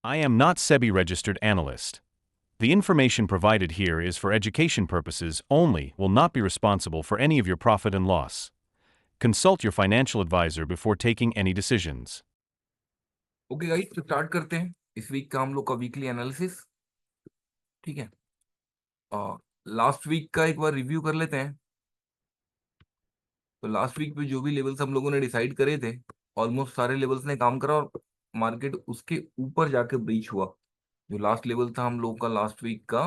I am not SEBI registered analyst. The information provided here is for education purposes only, will not be responsible for any of your profit and loss. Consult your financial advisor before taking any decisions. Okay guys, तो start करते हैं इस week का हम लोग का weekly analysis. ठीक है, और लास्ट वीक का एक बार रिव्यू कर लेते हैं। तो लास्ट वीक पे जो भी लेवल्स हम लोगों ने डिसाइड करे थे, ऑलमोस्ट सारे लेवल्स ने काम करा और मार्केट उसके ऊपर जाके ब्रीच हुआ। जो लास्ट लेवल था हम लोग का लास्ट वीक का,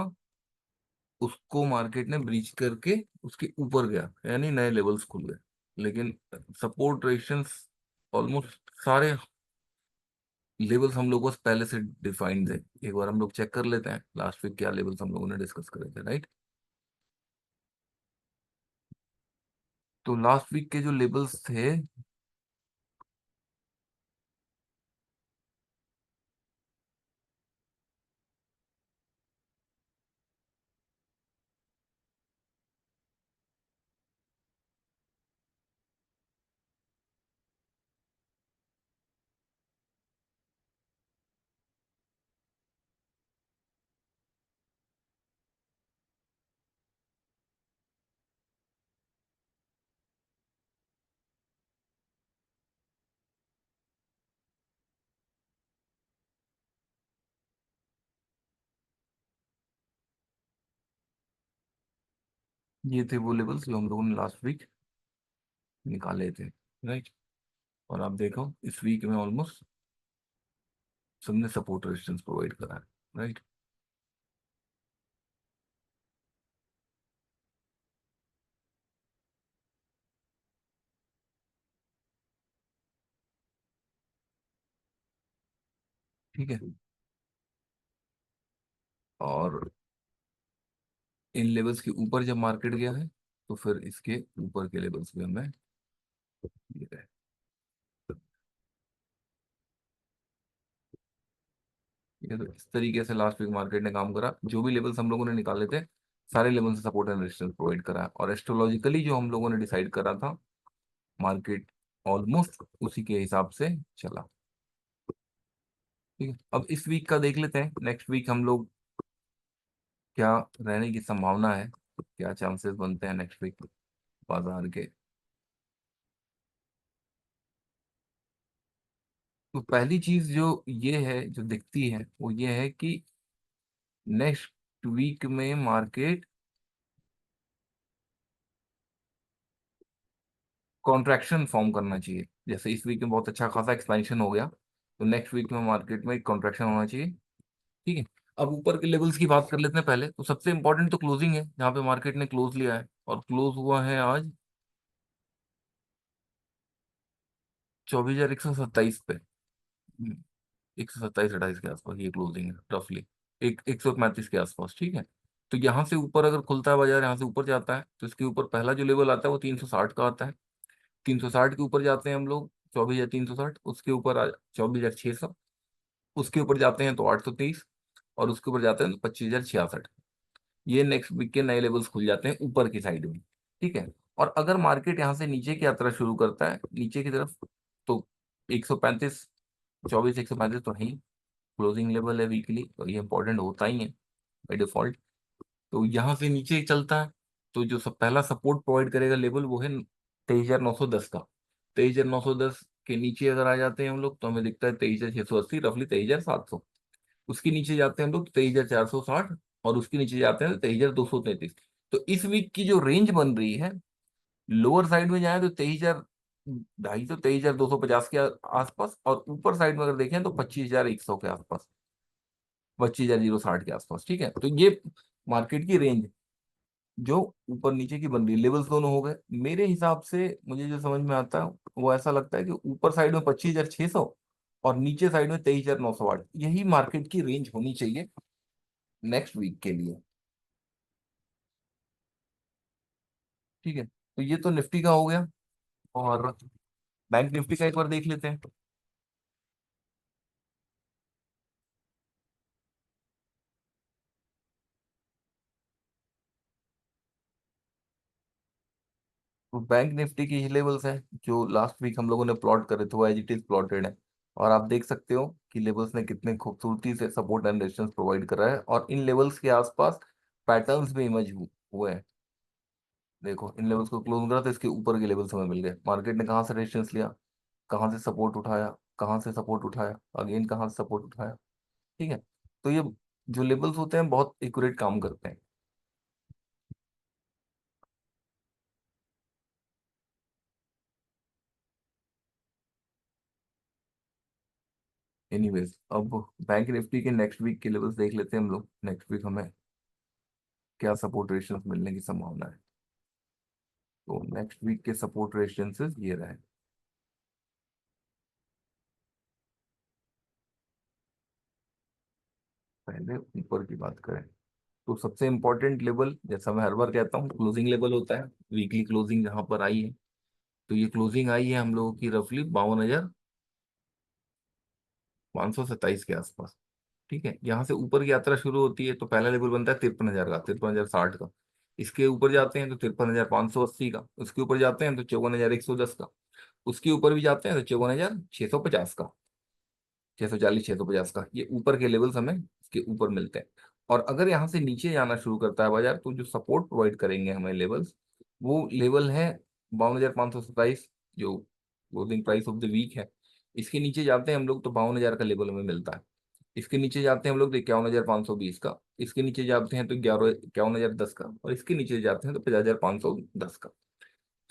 उसको मार्केट ने ब्रीच करके उसके ऊपर गया, यानी नए लेवल्स खुल गए। लेकिन सपोर्ट रेजिस्टेंस ऑलमोस्ट सारे लेवल्स हम लोगों को पहले से डिफाइंड है। एक बार हम लोग चेक कर लेते हैं लास्ट वीक क्या लेवल्स हम लोगों ने डिस्कस करे थे, राइट। तो लास्ट वीक के जो लेवल्स थे, ये थे वो लेवल्स जो हम लोगों ने लास्ट वीक निकाले थे, राइट। और आप देखो इस वीक में ऑलमोस्ट सबने सपोर्ट रेजिस्टेंस प्रोवाइड करा है, राइट। ठीक है, और इन लेवल्स के ऊपर जब मार्केट गया है तो फिर इसके ऊपर के लेवल्स भी हमें दिए गए। ठीक है, तो इस तरीके से लास्ट वीक मार्केट ने काम करा। जो भी लेवल्स हम लोगों ने निकाले थे, सारे लेवल से सपोर्ट एंड रेजिस्टेंस प्रोवाइड करा, और एस्ट्रोलॉजिकली जो हम लोगों ने डिसाइड करा था, मार्केट ऑलमोस्ट उसी के हिसाब से चला। ठीक है, अब इस वीक का देख लेते हैं। नेक्स्ट वीक हम लोग क्या रहने की संभावना है, क्या चांसेस बनते हैं नेक्स्ट वीक बाजार के। तो पहली चीज जो ये है, जो दिखती है, वो ये है कि नेक्स्ट वीक में मार्केट कॉन्ट्रैक्शन फॉर्म करना चाहिए। जैसे इस वीक में बहुत अच्छा खासा एक्सपेंशन हो गया, तो नेक्स्ट वीक में मार्केट में एक कॉन्ट्रैक्शन होना चाहिए। ठीक है, अब ऊपर के लेवल्स की बात कर लेते हैं पहले। तो सबसे इंपॉर्टेंट तो क्लोजिंग है, जहाँ पे मार्केट ने क्लोज लिया है, और क्लोज हुआ है आज 24,127 पे। 127-28 के आसपास ये क्लोजिंग है रफली, एक 135 के आसपास। ठीक है, तो यहाँ से ऊपर अगर खुलता है बाजार, यहाँ से ऊपर जाता है, तो इसके ऊपर पहला जो लेवल आता है वो 360 का आता है। 360 के ऊपर जाते हैं हम लोग 24,360, उसके ऊपर 24,600, उसके ऊपर जाते हैं तो 823, और उसके ऊपर जाते हैं तो 25,066। ये नेक्स्ट वीक के नए लेवल्स खुल जाते हैं ऊपर की साइड में। ठीक है, और अगर मार्केट यहाँ से नीचे की यात्रा शुरू करता है नीचे की तरफ, तो 135, 24,135 तो नहीं, क्लोजिंग लेवल है वीकली, तो ये इंपॉर्टेंट होता ही है बाई डिफॉल्ट। तो यहाँ से नीचे चलता है, तो जो सब पहला सपोर्ट प्रोवाइड करेगा लेवल वो है 23,910 का। 23,910 के नीचे अगर आ जाते हैं हम लोग, तो हमें दिखता है 23,680, रफली 23,700। उसके नीचे जाते हैं हम लोग 23,460, और उसके नीचे जाते हैं 23,233। तो इस वीक की जो रेंज बन रही है, लोअर साइड में जाए तो 23,250, तो 23,250 के आसपास, और ऊपर साइड में अगर देखें तो 25,100 के आसपास, 25,060 के आसपास। ठीक है, तो ये मार्केट की रेंज जो ऊपर नीचे की बन रही है, लेवल्स दोनों हो गए। मेरे हिसाब से मुझे जो समझ में आता है वो ऐसा लगता है कि ऊपर साइड में 25,600 और नीचे साइड में 23,908, यही मार्केट की रेंज होनी चाहिए नेक्स्ट वीक के लिए। ठीक है, तो ये तो निफ्टी का हो गया, और बैंक निफ्टी का एक बार देख लेते हैं। तो बैंक निफ्टी की लेवल्स है जो लास्ट वीक हम लोगों ने प्लॉट करे थे, वो एज इट इज प्लॉटेड है। और आप देख सकते हो कि लेवल्स ने कितने खूबसूरती से सपोर्ट एंड रेजिस्टेंस प्रोवाइड करा है, और इन लेवल्स के आसपास पैटर्न्स भी इमर्ज हुए हैं। देखो इन लेवल्स को क्लोज करा तो इसके ऊपर के लेवल्स हमें मिल गए। मार्केट ने कहाँ से रेजिस्टेंस लिया, कहाँ से सपोर्ट उठाया, कहाँ से सपोर्ट उठाया, अगेन कहाँ से सपोर्ट उठाया। ठीक है, तो ये जो लेवल्स होते हैं बहुत एक्यूरेट काम करते हैं। एनीवेज, अब बैंक निफ्टी के नेक्स्ट वीक के लेवल्स देख लेते हैं हम लोग। नेक्स्ट वीक हमें क्या सपोर्ट रेजिस्टेंस मिलने की संभावना है। तो नेक्स्ट वीक के सपोर्ट रेजिस्टेंसेस ये रहे। पहले ऊपर की बात करें तो सबसे इंपॉर्टेंट लेवल, जैसा मैं हर बार कहता हूँ, क्लोजिंग लेवल होता है। वीकली क्लोजिंग जहां पर आई है, तो ये क्लोजिंग आई है हम लोगों की रफली 52,527 के आसपास। ठीक है, यहाँ से ऊपर की यात्रा शुरू होती है तो पहला लेवल बनता है 53,000 का, 53,060 का। इसके ऊपर जाते हैं तो 53,580 का। उसके ऊपर जाते हैं तो 54,110 का। उसके ऊपर भी जाते हैं तो 54,650 का, 640, 650 का। ये ऊपर के लेवल्स हमें इसके ऊपर मिलते हैं। और अगर यहाँ से नीचे जाना शुरू करता है बाजार, तो जो सपोर्ट प्रोवाइड करेंगे हमें लेवल्स, वो लेवल है 52,527, जो closing price of the week है। इसके नीचे जाते हैं हम लोग तो 52,000 का लेवल हमें मिलता है। इसके नीचे जाते हैं हम लोग तो 51,520 का। इसके नीचे जाते हैं तो 51,010 का। और इसके नीचे जाते हैं तो 50,510 का।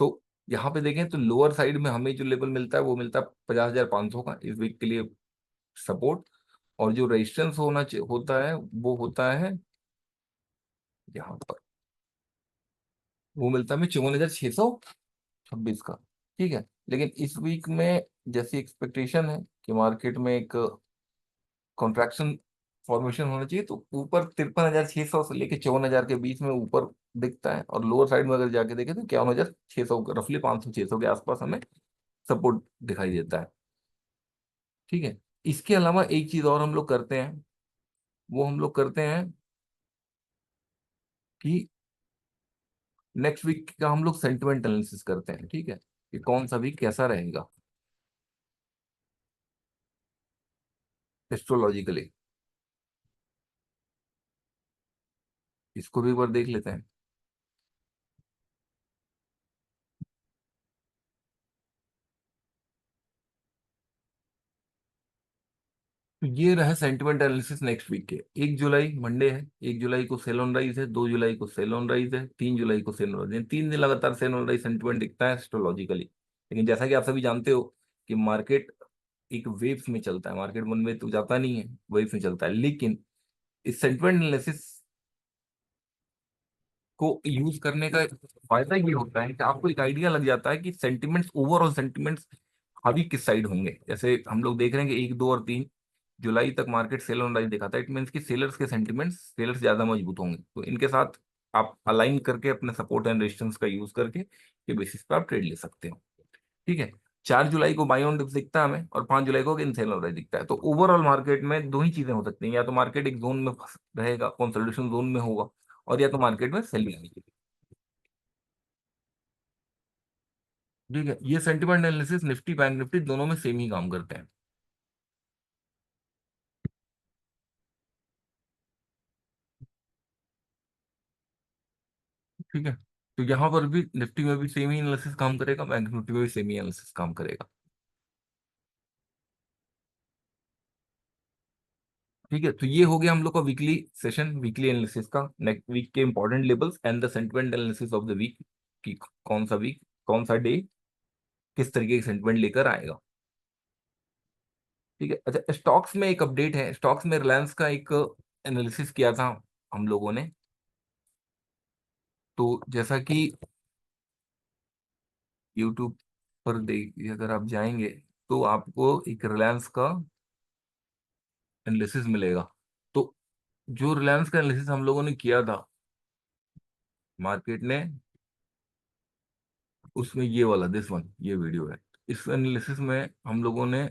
तो यहाँ पे देखें तो लोअर साइड में हमें जो लेवल मिलता है वो मिलता है 50,500 का इस वीक के लिए सपोर्ट। और जो रेजिस्टेंस होता है वो होता है यहाँ पर, वो मिलता है हमें 54,626 का। ठीक है, लेकिन इस वीक में जैसी एक्सपेक्टेशन है कि मार्केट में एक कॉन्ट्रैक्शन फॉर्मेशन होना चाहिए, तो ऊपर 53,600 से लेके 54,000 के बीच में ऊपर दिखता है। और लोअर साइड में अगर जाके देखें तो 51,600, रफली 500-600 के आसपास हमें सपोर्ट दिखाई देता है। ठीक है, इसके अलावा एक चीज और हम लोग करते हैं, वो हम लोग करते हैं कि नेक्स्ट वीक का हम लोग सेंटिमेंट एनालिसिस करते हैं। ठीक है, कि कौन सा वीक कैसा रहेगा एस्ट्रोलॉजिकली, इसको भी एक बार देख लेते हैं। तो ये रहे सेंटिमेंट एनालिसिस नेक्स्ट वीक के। 1 जुलाई मंडे है, 1 जुलाई को सेल ऑन राइज है, 2 जुलाई को सेल ऑन राइज है, 3 जुलाई को सेल ऑन राइज है। 3 दिन लगातार सेल ऑन राइज सेंटिमेंट दिखता है एस्ट्रोलॉजिकली। लेकिन जैसा कि आप सभी जानते हो कि मार्केट एक वेव्स में चलता है, मार्केट वन वे तो जाता नहीं है, वेव्स में चलता है। लेकिन इस सेंटिमेंट एनालिसिस को यूज करने का फायदा ये होता है कि आपको एक आइडिया लग जाता है कि सेंटिमेंट्स, ओवरऑल सेंटिमेंट्स अभी किस साइड होंगे। जैसे हम लोग देख रहे हैं कि 1, 2 और 3 जुलाई तक मार्केट सेल ऑन राइज दिखाता है। इट मीन्स कि सेलर्स के सेंटिमेंट्स, सेलर्स ज्यादा मजबूत होंगे, तो इनके साथ आप अलाइन करके अपने सपोर्ट एंड रेजिस्टेंस का यूज करके ये बेसिस पे आप ट्रेड ले सकते हो। ठीक है, 4 जुलाई को बाई ऑन डिप्स दिखता है हमें, और 5 जुलाई को इन सेल ऑन राइज दिखता है। तो ओवरऑल मार्केट में दो ही चीजें हो सकती हैं, या तो मार्केट एक जोन में रहेगा, कंसोलिडेशन जोन में होगा, और या तो मार्केट में सेलिंग आएगी। ठीक है, ये sentiment analysis Nifty bank Nifty दोनों में सेम ही काम करते हैं। ठीक है, तो यहाँ पर भी निफ्टी में भी सेम ही एनालिसिस काम करेगा, बैंक निफ्टी में भी सेम ही एनालिसिस काम करेगा। ठीक है, तो ये हो गया हम लोग का वीकली सेशन, वीकली एनालिसिस का। नेक्स्ट वीक के important levels and the sentiment analysis of the week, कि कौन सा वीक, कौन सा डे किस तरीके के सेंटिमेंट लेकर आएगा। ठीक है, अच्छा स्टॉक्स में एक अपडेट है। स्टॉक्स में रिलायंस का एक एनालिसिस किया था हम लोगों ने। तो जैसा कि यूट्यूब पर देख अगर आप जाएंगे तो आपको एक रिलायंस का एनालिसिस मिलेगा। तो जो रिलायंस का एनालिसिस हम लोगों ने किया था मार्केट ने, उसमें ये वाला दिस वन, ये वीडियो है। इस एनालिसिस में हम लोगों ने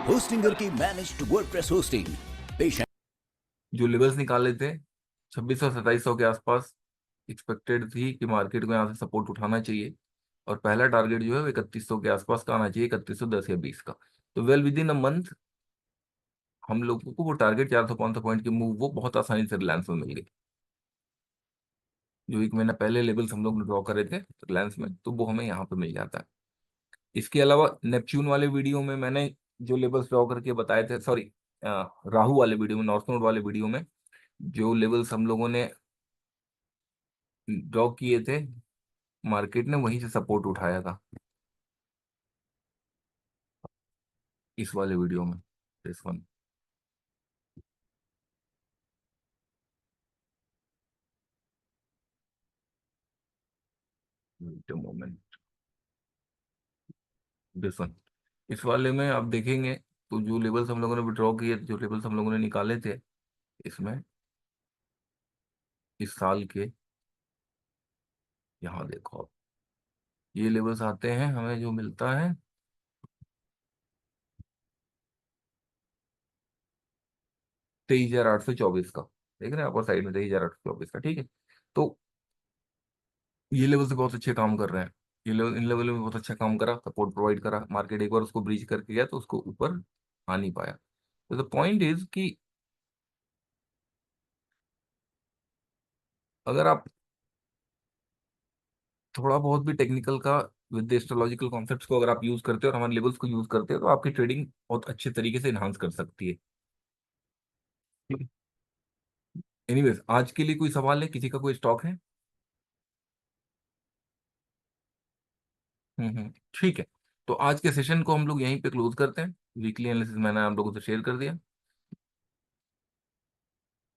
होस्टिंगर की मैनेज्ड वर्डप्रेस होस्टिंग पेश है। जो लेवल्स निकाले थे 2600 2700 के आसपास, एक्सपेक्टेड थी कि मार्केट को यहाँ से सपोर्ट उठाना चाहिए। और पहला टारगेट जो है वो 3100 के आसपास का आना चाहिए, 3110 या 20 का। तो well with in a month हम लोगों को वो टारगेट 400-500 पॉइंट की मूव वो बहुत आसानी से रिलायंस में मिल गई। जो एक महीना पहले लेवल्स हम लोग ने ड्रॉ करे थे रिलायंस में, तो वो हमें यहाँ पे मिल जाता है। इसके अलावा नेपच्यून वाले वीडियो में मैंने जो लेवल्स ड्रॉ करके बताए थे, सॉरी राहु वाले वीडियो में, नॉर्थ नोड वाले वीडियो में जो लेवल्स हम लोगों ने ड्रॉ किए थे, मार्केट ने वहीं से सपोर्ट उठाया था इस वाले वीडियो में, this one. Wait a moment, this one. इस वाले में आप देखेंगे तो जो लेवल्स हम लोगों ने ड्रॉ किए, जो लेवल्स हम लोगों ने निकाले थे इसमें, इस साल के, यहाँ देखो आप, ये लेवल्स आते हैं, हमें जो मिलता है 23,824 का। देख रहे हैं अपर साइड में 23,824 का, ठीक है। तो ये लेवल से बहुत अच्छे काम कर रहे हैं। ये लेवल, इन लेवल में बहुत अच्छा काम करा, सपोर्ट प्रोवाइड करा, मार्केट एक बार उसको ब्रीच करके गया तो उसको ऊपर आ नहीं पाया। तो द पॉइंट इज कि अगर आप थोड़ा बहुत भी टेक्निकल का विद एस्ट्रोलॉजिकल कॉन्सेप्ट्स को अगर आप यूज करते हो और हमारे लेवल्स को यूज करते हो, तो आपकी ट्रेडिंग बहुत अच्छे तरीके से इन्हांस कर सकती है। एनीवेज, आज के लिए कोई सवाल है, किसी का कोई स्टॉक है? ठीक है। तो आज के सेशन को हम लोग यहीं पे क्लोज करते हैं। वीकली एनालिसिस मैंने आप लोगों से शेयर कर दिया।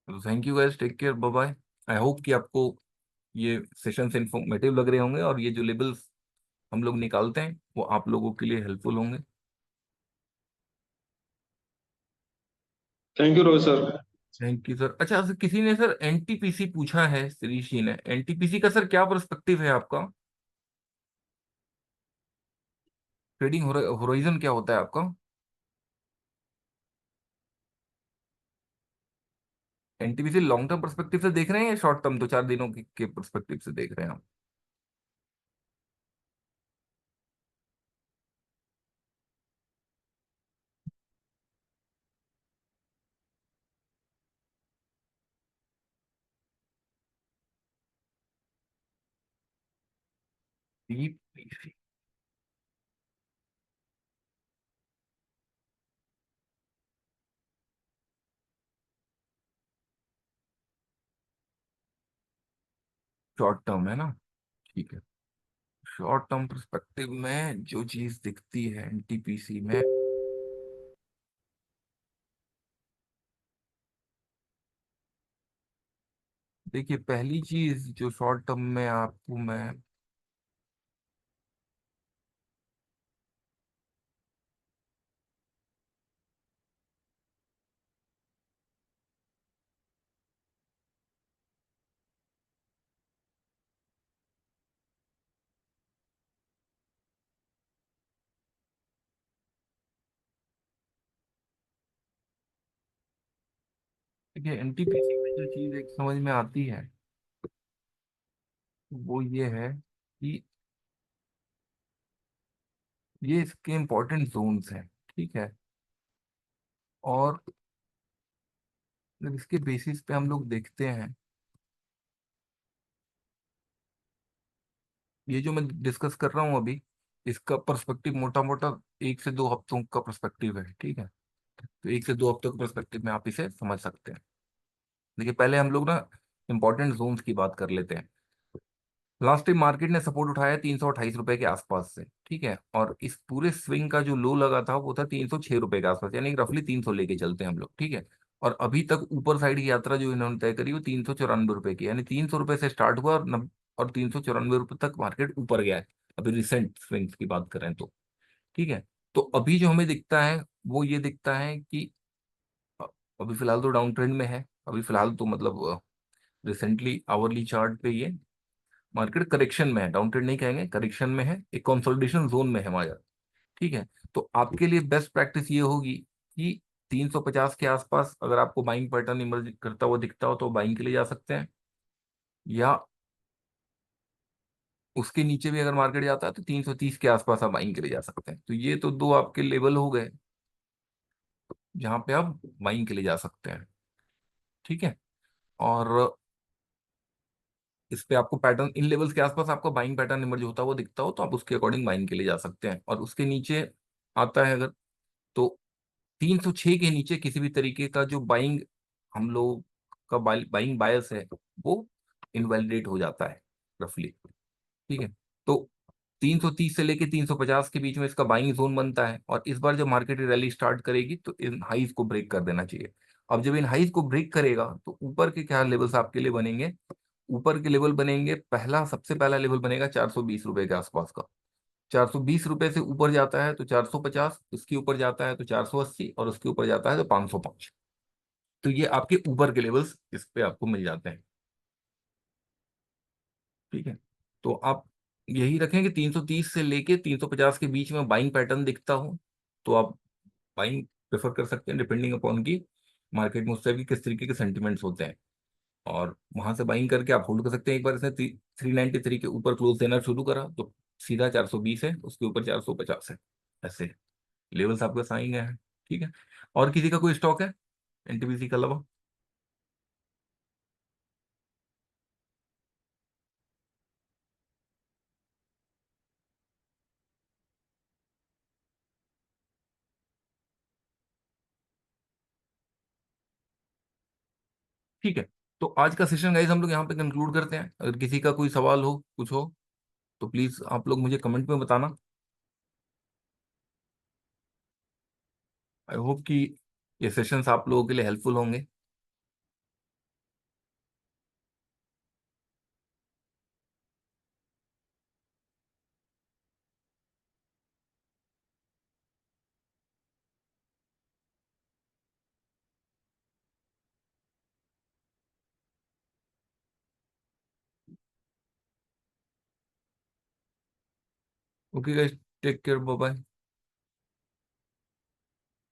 तो thank you guys, take care, bye bye. I hope कि आपको ये सेशंस इंफॉर्मेटिव लग रहे होंगे और ये जो लेबल्स हम लोग निकालते हैं वो आप लोगों के लिए हेल्पफुल होंगे। Thank you Rohit sir. Thank you sir. अच्छा सर, किसी ने सर एनटीपीसी पूछा है, श्रीश जी ने। एनटीपीसी का सर क्या पर्सपेक्टिव है आपका? ट्रेडिंग होराइजन क्या होता है आपका? एनटीपीसी लॉन्ग टर्म पर्सपेक्टिव से देख रहे हैं या शॉर्ट टर्म 2-4 दिनों के पर्सपेक्टिव से देख रहे हैं आप? डीपीसी, शॉर्ट टर्म है ना? ठीक है। शॉर्ट टर्म पर्सपेक्टिव में जो चीज दिखती है एनटीपीसी में, देखिए पहली चीज जो शॉर्ट टर्म में आपको मैं, देखिए एनटीपीसी में जो चीज एक समझ में आती है वो ये है कि ये इसके इम्पोर्टेंट जोन्स हैं, ठीक है। और अगर इसके बेसिस पे हम लोग देखते हैं, ये जो मैं डिस्कस कर रहा हूँ अभी, इसका पर्सपेक्टिव मोटा मोटा 1 से 2 हफ्तों का पर्सपेक्टिव है, ठीक है। तो 1 से 2 हफ्तों के पर्सपेक्टिव में आप इसे समझ सकते हैं। देखिए पहले हम लोग ना इंपॉर्टेंट जोन्स की बात कर लेते हैं। लास्ट टाइम मार्केट ने सपोर्ट उठाया 328 रुपए के आसपास से, ठीक है। और इस पूरे स्विंग का जो लो लगा था वो था 306 रुपए के आसपास, यानी रफली 300 लेके चलते हैं हम लोग, ठीक है। और अभी तक ऊपर साइड की यात्रा जो इन्होंने तय करी वो 394 रुपए की, यानी 300 रुपए से स्टार्ट हुआ और 394 रुपए तक मार्केट ऊपर गया है। अभी रिसेंट स्विंग्स की बात करें तो, ठीक है। तो अभी जो हमें दिखता है वो ये दिखता है कि अ, अभी फिलहाल तो डाउन ट्रेंड में है। अभी फिलहाल तो मतलब रिसेंटली आवरली चार्ट पे ये मार्केट करेक्शन में है, डाउन ट्रेंड नहीं कहेंगे, करेक्शन में है, एक कंसोलिडेशन जोन में है हमारा, ठीक है। तो आपके लिए बेस्ट प्रैक्टिस ये होगी कि 350 के आसपास अगर आपको बाइंग पैटर्न इमर्ज करता हुआ दिखता हो तो बाइंग के लिए जा सकते हैं, या उसके नीचे भी अगर मार्केट जाता है तो 330 के आसपास आप बाइंग के लिए जा सकते हैं। तो ये तो दो आपके लेवल हो गए जहां पे आप बाइंग के लिए जा सकते हैं। ठीक है। और इस पे आपको पैटर्न इन लेवल्स के आसपास आपका बाइंग पैटर्न इमर्ज होता हुआ दिखता हो तो आप उसके अकॉर्डिंग बाइंग के लिए जा सकते हैं। और उसके नीचे आता है अगर, तो 306 के नीचे किसी भी तरीके का जो बाइंग हम लोग का बाइंग बायस है वो इनवैलिडेट हो जाता है रफली। ठीक है। तो 330 से लेके 350 के बीच में इसका बाइंग जोन बनता है, और इस बार जब मार्केट रैली स्टार्ट करेगी तो इन हाइज को ब्रेक कर देना चाहिए। अब जब इन हाइज को ब्रेक करेगा तो ऊपर के क्या लेवल्स आपके लिए बनेंगे? ऊपर के लेवल बनेंगे, पहला सबसे पहला लेवल बनेगा 420 रुपए के आसपास का। 420 रुपए से ऊपर जाता है तो 450, उसके ऊपर जाता है तो 480, और उसके ऊपर जाता है तो 505। तो ये आपके ऊपर के लेवल्स इस पे आपको मिल जाते हैं। ठीक है। तो आप यही रखें कि 330 से लेके 350 के बीच में बाइंग पैटर्न दिखता हो तो आप बाइंग प्रेफर कर सकते हैं, डिपेंडिंग अपॉन की मार्केट में उस टाइप की किस तरीके के सेंटिमेंट्स होते हैं। और वहां से बाइंग करके आप होल्ड कर सकते हैं। एक बार इसने 393 के ऊपर क्लोज देना शुरू करा तो सीधा 420 है, उसके ऊपर 450 है। ऐसे लेवल्स आपके साइन है। ठीक है। और किसी का कोई स्टॉक है एनटीपीसी के अलावा? ठीक है। तो आज का सेशन गाइस हम लोग यहाँ पे कंक्लूड करते हैं। अगर किसी का कोई सवाल हो कुछ हो तो प्लीज आप लोग मुझे कमेंट में बताना। आई होप कि ये सेशंस आप लोगों के लिए हेल्पफुल होंगे। Okay guys, take care, bye bye.